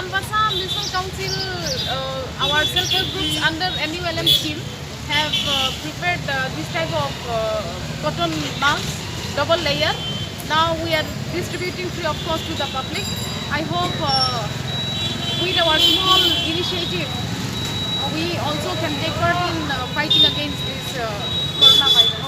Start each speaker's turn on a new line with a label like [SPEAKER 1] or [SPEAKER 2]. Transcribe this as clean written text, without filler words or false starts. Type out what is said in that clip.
[SPEAKER 1] Ambassa Municipal Council, our self-help groups under NULM scheme have prepared this type of cotton masks, double layer. Now we are distributing free of cost to the public. I hope with our small initiative, we also can take part in fighting against this coronavirus.